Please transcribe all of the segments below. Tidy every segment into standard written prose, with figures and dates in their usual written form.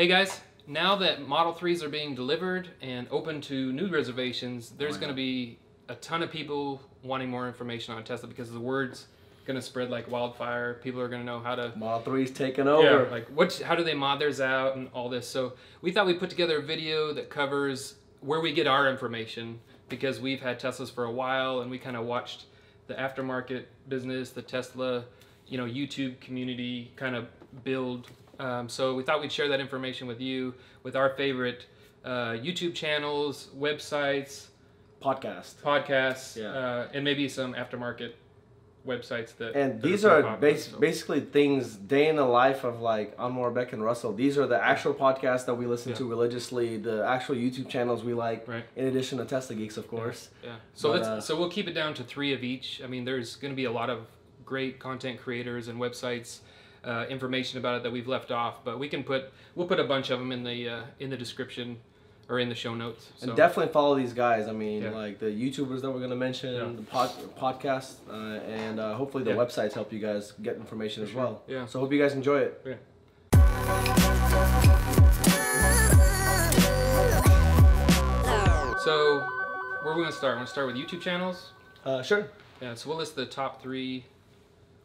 Hey guys, now that Model 3s are being delivered and open to new reservations, there's going to be a ton of people wanting more information on Tesla because the word's going to spread like wildfire. People are going to know how to... Model 3's taking over. Yeah, like how do they mod theirs out and all this. So we thought we'd put together a video that covers where we get our information because we've had Teslas for a while and we kind of watched the aftermarket business, the Tesla, YouTube community kind of build. So we thought we'd share that information with you, with our favorite YouTube channels, websites, podcasts, and maybe some aftermarket websites that. And these are basically things day in the life of like Anwar, Beck, and Russell. These are the actual podcasts that we listen to religiously, the actual YouTube channels we like, in addition to Tesla Geeks, of course. Yeah. So so we'll keep it down to 3 of each. I mean, there's going to be a lot of great content creators and websites. Information about it that we've left off, but we'll put a bunch of them in the description or in the show notes. So. And definitely follow these guys. I mean, like the YouTubers that we're gonna mention, the podcast, and hopefully the websites help you guys get information as well. Yeah. So hope you guys enjoy it. Yeah. So where are we gonna start? Want to start with YouTube channels? Sure. Yeah. So we'll list the top 3.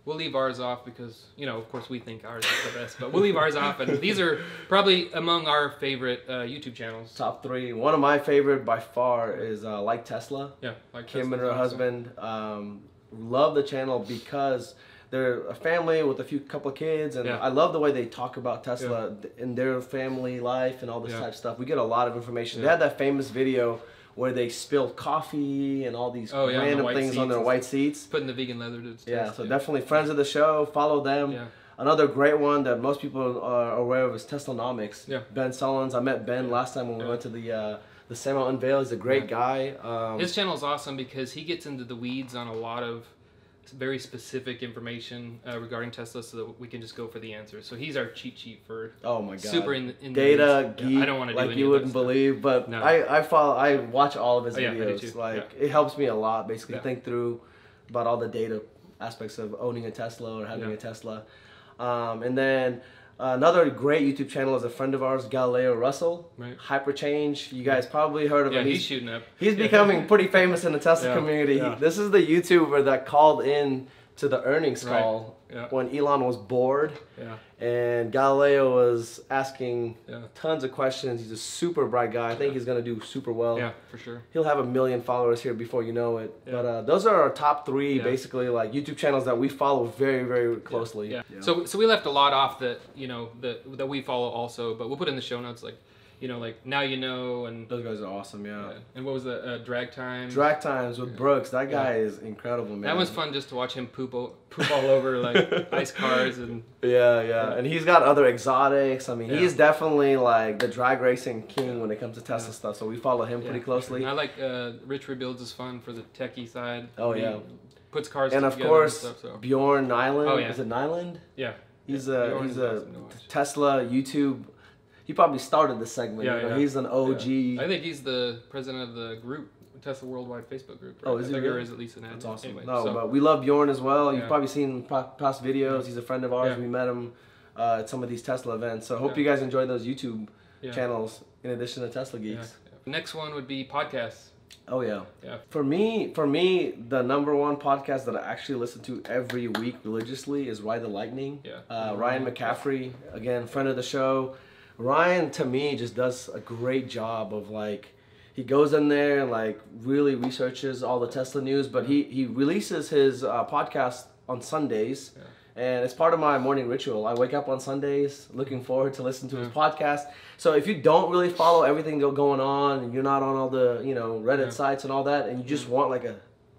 We'll leave ours off because, of course we think ours is the best, but we'll leave ours off. And these are probably among our favorite YouTube channels. Top 3. One of my favorite by far is Like Tesla. Yeah, Like Kim and her husband. Love the channel because they're a family with a couple of kids. And I love the way they talk about Tesla in their family life and all this type of stuff. We get a lot of information. They had that famous video where they spilled coffee and all these random things on their white seats. Putting the vegan leather to test. Yeah, so definitely friends of the show, follow them. Yeah. Another great one that most people are aware of is Teslanomics. Yeah. Ben Sullins. I met Ben last time when we went to the SEMA unveil. He's a great guy. His channel is awesome because he gets into the weeds on a lot of very specific information regarding Tesla, so that we can just go for the answers. So he's our cheat sheet for super in data geek. I don't want to do like you wouldn't believe, but no. I watch all of his videos. I do too. It helps me a lot. Basically, think through about all the data aspects of owning a Tesla or having a Tesla, and then. Another great YouTube channel is a friend of ours, Galileo Russell. Hyperchange. You guys probably heard of him. He's shooting up. He's becoming pretty famous in the Tesla community. This is the YouTuber that called in to the earnings call when Elon was bored. And Galileo was asking tons of questions. He's a super bright guy. I think he's going to do super well. Yeah, for sure. He'll have 1 million followers here before you know it. But those are our top 3 basically like YouTube channels that we follow very, very closely. Yeah. So we left a lot off that, that we follow also, but we'll put in the show notes like Now You Know, and those guys are awesome, And what was the Drag Times? Drag Times with Brooks. That guy is incredible, man. That was fun just to watch him poop all over like ice cars and. And he's got other exotics. I mean, he's definitely like the drag racing king when it comes to Tesla stuff. So we follow him pretty closely. And I like Rich Rebuilds is fun for the techie side. Puts cars and together. Of course, and stuff, so. Bjorn Nyland. Is it Nyland? Yeah. He's a Tesla YouTube. He probably started the segment. He's an OG. I think he's the president of the group, Tesla Worldwide Facebook group. Right? Oh, is he really? Or is at least an admin. That's awesome. Anyway, but we love Bjorn as well. You've probably seen past videos. He's a friend of ours. We met him at some of these Tesla events. So hope you guys enjoy those YouTube channels in addition to Tesla Geeks. Next one would be podcasts. Oh yeah. For me, the #1 podcast that I actually listen to every week religiously is Ride the Lightning. Ryan McCaffrey, again, friend of the show. Ryan, to me, just does a great job of he goes in there and really researches all the Tesla news, but he releases his podcast on Sundays, and it's part of my morning ritual. I wake up on Sundays looking forward to listen to his podcast. So if you don't really follow everything going on, and you're not on all the Reddit sites and all that, and you just want a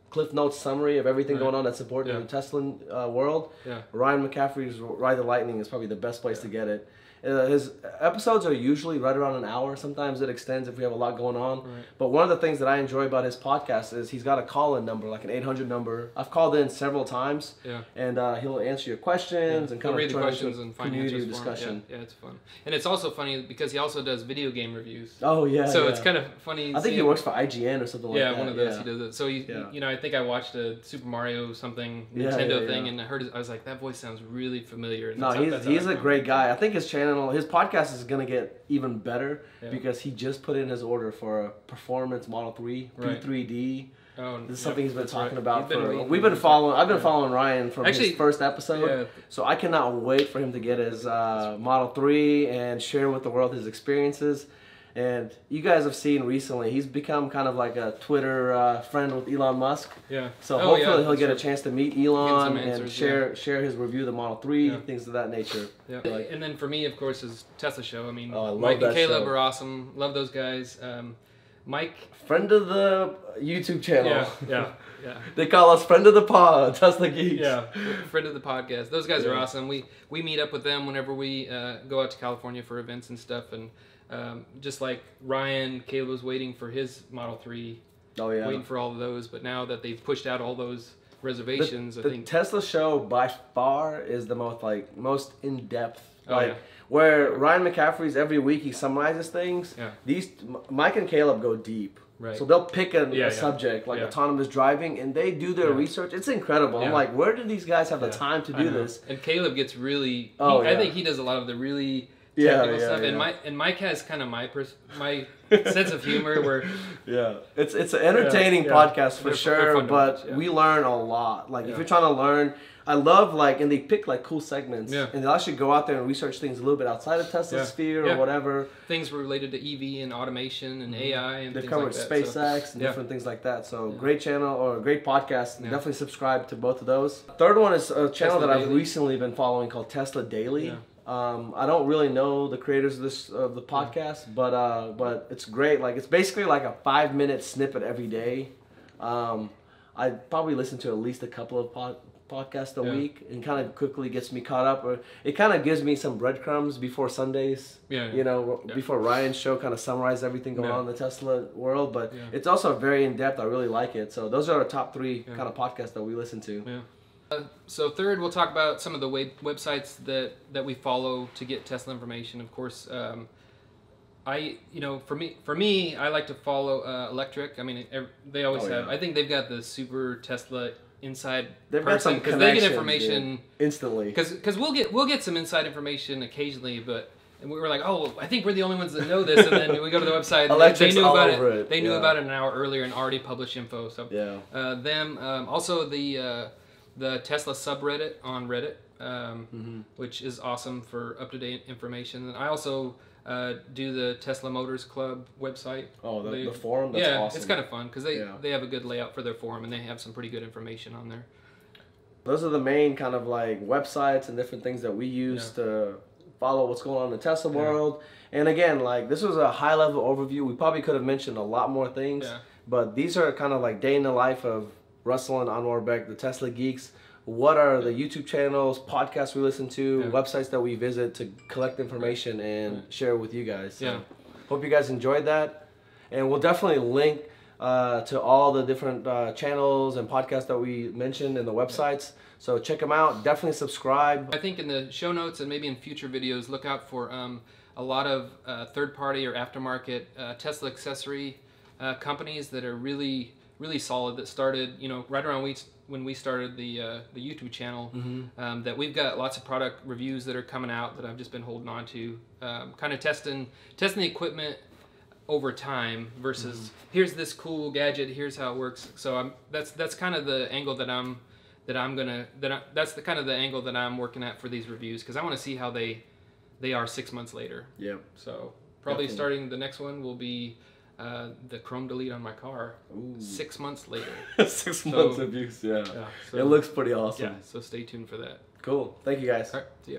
Cliff Notes summary of everything going on that's important in the Tesla world, Ryan McCaffrey's Ride the Lightning is probably the best place to get it. His episodes are usually right around an hour. Sometimes it extends if we have a lot going on. But one of the things that I enjoy about his podcast is he's got a call-in number, like an 800 number. I've called in several times, and he'll answer your questions and kind of read the questions and find community answers discussion. Yeah, it's fun. And it's also funny because he also does video game reviews. Oh yeah. So it's kind of funny. I think he works for IGN or something like that. Yeah, one of those. He does it. So I think I watched a Super Mario something Nintendo thing, and I was like, that voice sounds really familiar. And no, he's a great guy. I think his channel channel, his podcast is gonna get even better because he just put in his order for a performance Model 3 P3D. Oh, this is something he's been talking about I've been following Ryan from his first episode. So I cannot wait for him to get his Model 3 and share with the world his experiences. And you guys have seen recently, he's become kind of like a Twitter friend with Elon Musk. Yeah. So hopefully he'll get a chance to meet Elon and share his review of the Model 3, things of that nature. Yeah. And then for me, of course, is Tesla Show. I mean, I Mike and Caleb are awesome. Love those guys. Mike, friend of the YouTube channel. Yeah. They call us friend of the pod, Tesla Geeks. Yeah, friend of the podcast. Those guys are awesome. We meet up with them whenever we go out to California for events and stuff. And just like Ryan, Caleb was waiting for his Model 3. Oh yeah. Waiting for all of those, but now that they've pushed out all those reservations, I think the Tesla Show by far is the most in depth. Where Ryan McCaffrey's every week he summarizes things. Yeah. These Mike and Caleb go deep. Right. So they'll pick a subject like autonomous driving, and they do their research. It's incredible. I'm like, where do these guys have the time to do this? And Caleb gets really. I think he does a lot of the really technical stuff. And Mike has kind of my sense of humor where. It's an entertaining podcast for sure, but we learn a lot. Like if you're trying to learn. I love and they pick cool segments, and they'll actually go out there and research things a little bit outside of Tesla's sphere or whatever. Things related to EV and automation and AI and they've covered SpaceX and different things like that. So great channel or great podcast. Definitely subscribe to both of those. Third one is a channel that I've recently been following called Tesla Daily. I don't really know the creators of the podcast, but it's great. It's basically a 5-minute snippet every day. I probably listen to at least a couple of podcast a week, and kind of quickly gets me caught up, or it kind of gives me some breadcrumbs before Sundays. Before Ryan's show kind of summarizes everything going on in the Tesla world, but it's also very in depth. I really like it. So those are our top 3 kind of podcasts that we listen to. So third, we'll talk about some of the websites that we follow to get Tesla information. Of course, for me, I like to follow Electric. I mean, they always have. I think they've got the super Tesla inside person because they get information instantly. Because we'll get some inside information occasionally, but we were like, oh, I think we're the only ones that know this, and then we go to the website. And they knew about it. They knew about it an hour earlier and already published info. So also the Tesla subreddit on Reddit, which is awesome for up-to-date information. And I also do the Tesla Motors Club website. Oh, the forum? That's awesome. It's kind of fun because they have a good layout for their forum, and they have some pretty good information on there. Those are the main kind of websites and different things that we use to follow what's going on in the Tesla world. And again, this was a high-level overview. We probably could have mentioned a lot more things, but these are kind of day in the life of Russell and Anwar Beck, the Tesla Geeks. What are the YouTube channels, podcasts we listen to, websites that we visit to collect information and share with you guys. So hope you guys enjoyed that. And we'll definitely link to all the different channels and podcasts that we mentioned and the websites. So check them out. Definitely subscribe. I think in the show notes and maybe in future videos, look out for a lot of third-party or aftermarket Tesla accessory companies that are really solid, that started right around when we started the YouTube channel. That we've got lots of product reviews that are coming out that I've just been holding on to, kind of testing the equipment over time versus here's this cool gadget, here's how it works. So that's kind of the angle that's the kind of the angle that I'm working at for these reviews, because I want to see how they are 6 months later. So probably starting the next one will be the chrome delete on my car. 6 months later. 6 months of use, so it looks pretty awesome. So stay tuned for that. Cool. Thank you guys. All right, see ya.